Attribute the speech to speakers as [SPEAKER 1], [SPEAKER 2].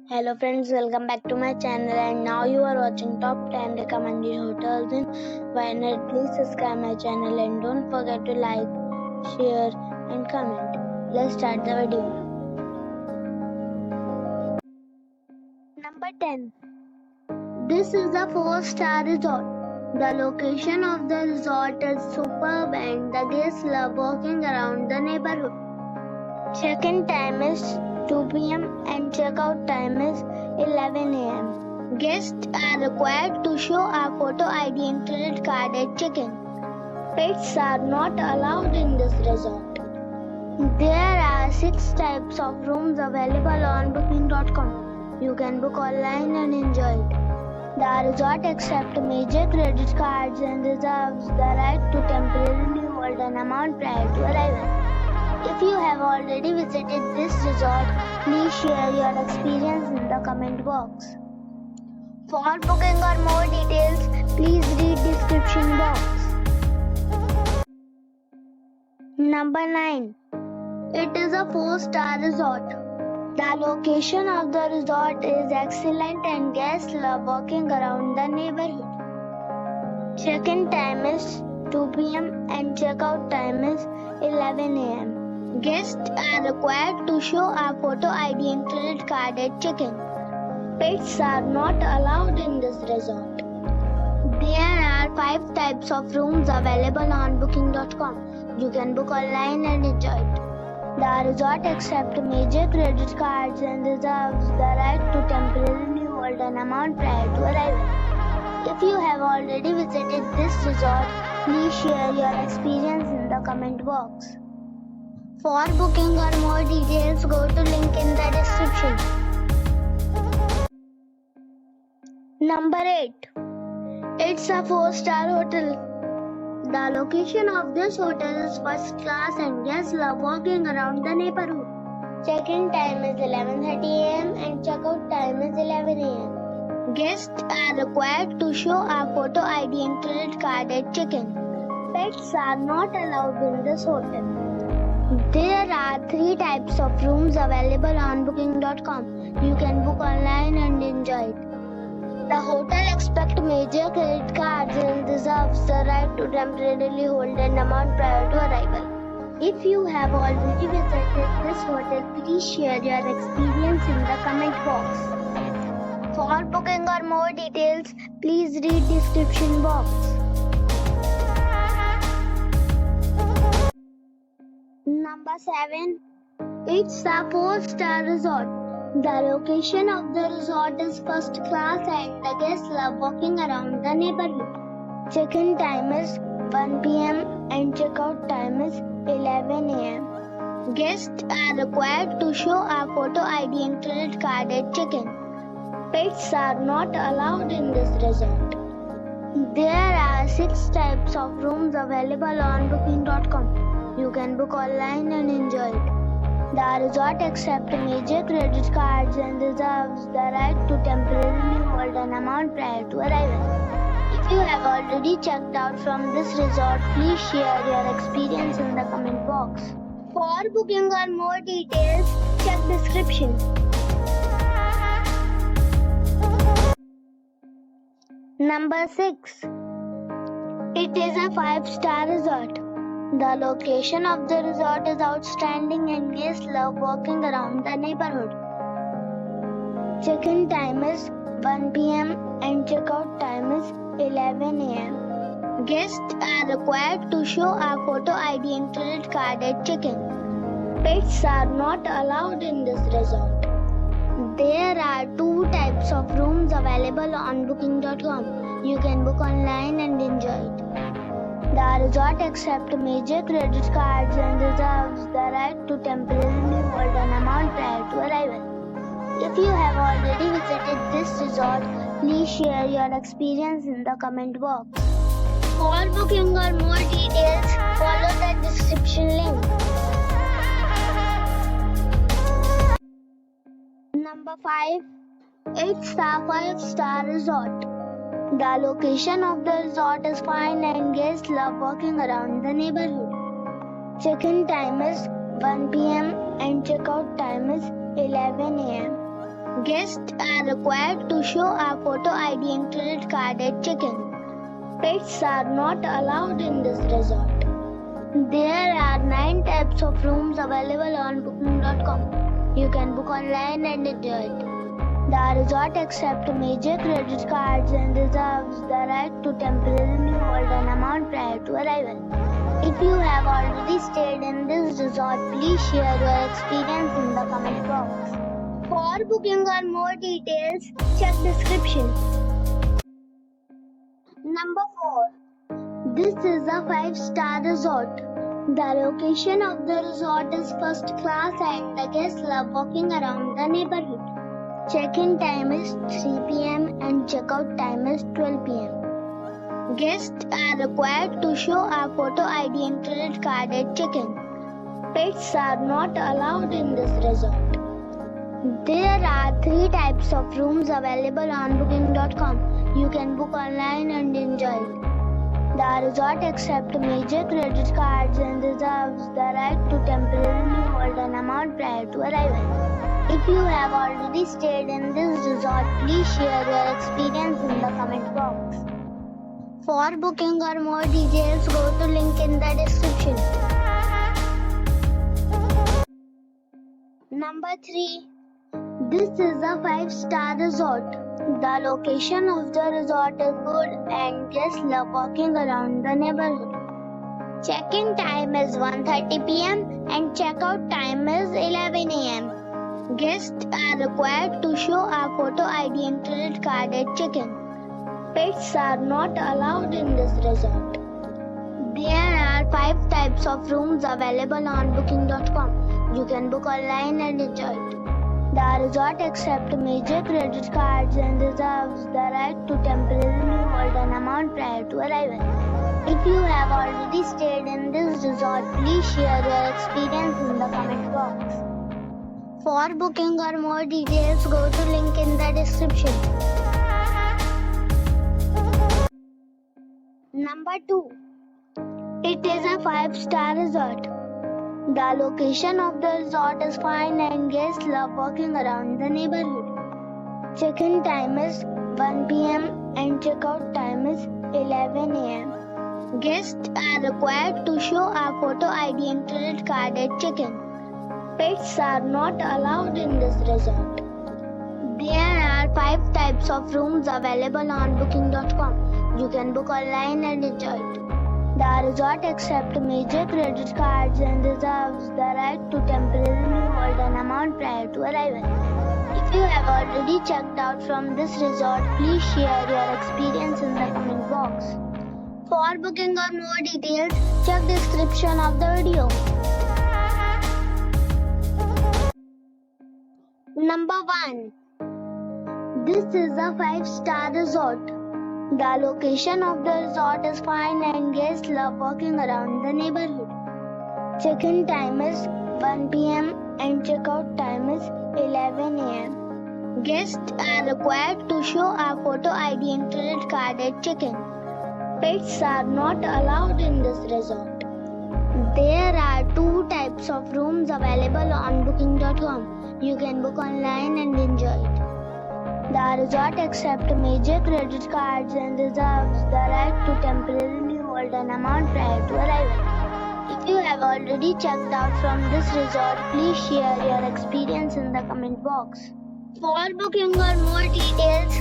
[SPEAKER 1] Hello friends, welcome back to my channel and now you are watching top 10 recommended hotels in Wayanad. Please subscribe my channel and don't forget to like, share and comment. Let's start the video. Number 10. This is a 4-star resort. The location of the resort is superb and the guests love walking around the neighborhood. Check-in time is 2 p.m. and check-out time is 11 a.m. Guests are required to show a photo ID and credit card at check-in. Pets are not allowed in this resort. There are 6 types of rooms available on booking.com. You can book online and enjoy it. The resort accepts major credit cards and reserves the right to temporarily hold an amount prior to arrival. If you have already visited this resort, please share your experience in the comment box. For booking or more details, please read description box. Number 9. It is a 4-star resort. The location of the resort is excellent and guests love walking around the neighborhood. Check-in time is 2 p.m. and check-out time is 11 a.m. Guests are required to show a photo ID and credit card at check-in. Pets are not allowed in this resort. There are 5 types of rooms available on booking.com. You can book online and enjoy it. The resort accepts major credit cards and reserves the right to temporarily hold an amount prior to arrival. If you have already visited this resort, please share your experience in the comment box. For booking or more details, go to link in the description. Number 8. It's a 4-star hotel. The location of this hotel is first class and guests love walking around the neighborhood. Check-in time is 11:30 a.m. and check-out time is 11 a.m. Guests are required to show a photo ID and credit card at check-in. Pets are not allowed in this hotel. There are 3 types of rooms available on booking.com. You can book online and enjoy it. The hotel accepts major credit cards and reserves the right to temporarily hold an amount prior to arrival. If you have already visited this hotel, please share your experience in the comment box. For booking or more details, please read description box. Number 7. It's a 4-star resort. The location of the resort is first class and the guests love walking around the neighborhood. Check-in time is 1 p.m. and check-out time is 11 a.m. Guests are required to show a photo ID and credit card at check-in. Pets are not allowed in this resort. There are 6 types of rooms available on booking.com. You can book online and enjoy it. The resort accepts major credit cards and reserves the right to temporarily hold an amount prior to arrival. If you have already checked out from this resort, please share your experience in the comment box. For booking or more details, check description. Number 6. It is a 5-star resort. The location of the resort is outstanding and guests love walking around the neighborhood. Check-in time is 1 p.m. and check-out time is 11 a.m. Guests are required to show a photo ID and credit card at check-in. Pets are not allowed in this resort. There are 2 types of rooms available on booking.com. You can book online and enjoy it. The resort accepts major credit cards and reserves the right to temporarily hold an amount prior to arrival. If you have already visited this resort, please share your experience in the comment box. For booking or more details, follow the description link. Number 5. It's a 5-star resort. The location of the resort is fine and guests love walking around the neighborhood. Check-in time is 1 p.m. and check-out time is 11 a.m. Guests are required to show a photo ID and credit card at check-in. Pets are not allowed in this resort. There are 9 types of rooms available on booking.com. You can book online and enjoy it. The resort accepts major credit cards and reserves the right to temporarily hold an amount prior to arrival. If you have already stayed in this resort, please share your experience in the comment box. For booking or more details, check description. Number 4. This is a 5-star resort. The location of the resort is first class and the guests love walking around the neighborhood. Check-in time is 3 p.m. and check-out time is 12 p.m. Guests are required to show a photo ID and credit card at check-in. Pets are not allowed in this resort. There are 3 types of rooms available on booking.com. You can book online and enjoy it. The resort accepts major credit cards and reserves the right to temporarily hold an amount prior to arrival. If you have already stayed in this resort, please share your experience in the comment box. For booking or more details, go to link in the description. Number 3. This is a 5-star resort. The location of the resort is good and guests love walking around the neighborhood. Check-in time is 1:30 p.m. and check-out time is 11 a.m. Guests are required to show a photo ID and credit card at check-in. Pets are not allowed in this resort. There are 5 types of rooms available on booking.com. You can book online and enjoy it. The resort accepts major credit cards and reserves the right to temporarily hold an amount prior to arrival. If you have already stayed in this resort, please share your experience in the comment box. For booking or more details, go to link in the description. Number 2. It is a 5-star resort. The location of the resort is fine and guests love walking around the neighborhood. Check-in time is 1 p.m. and check-out time is 11 a.m. Guests are required to show a photo ID and credit card at check-in. Pets are not allowed in this resort. There are 5 types of rooms available on booking.com. You can book online and enjoy it. The resort accepts major credit cards and reserves the right to temporarily hold an amount prior to arrival. If you have already checked out from this resort, please share your experience in the comment box. For booking or more details, check description of the video. Number 1. This is a 5-star resort. The location of the resort is fine and guests love walking around the neighborhood. Check-in time is 1 p.m. and check-out time is 11 a.m. Guests are required to show a photo ID and credit card at check-in. Pets are not allowed in this resort. There are 2 types of rooms available on booking.com. You can book online and enjoy it. The resort accepts major credit cards and reserves the right to temporarily hold an amount prior to arrival. If you have already checked out from this resort, please share your experience in the comment box. For booking or more details,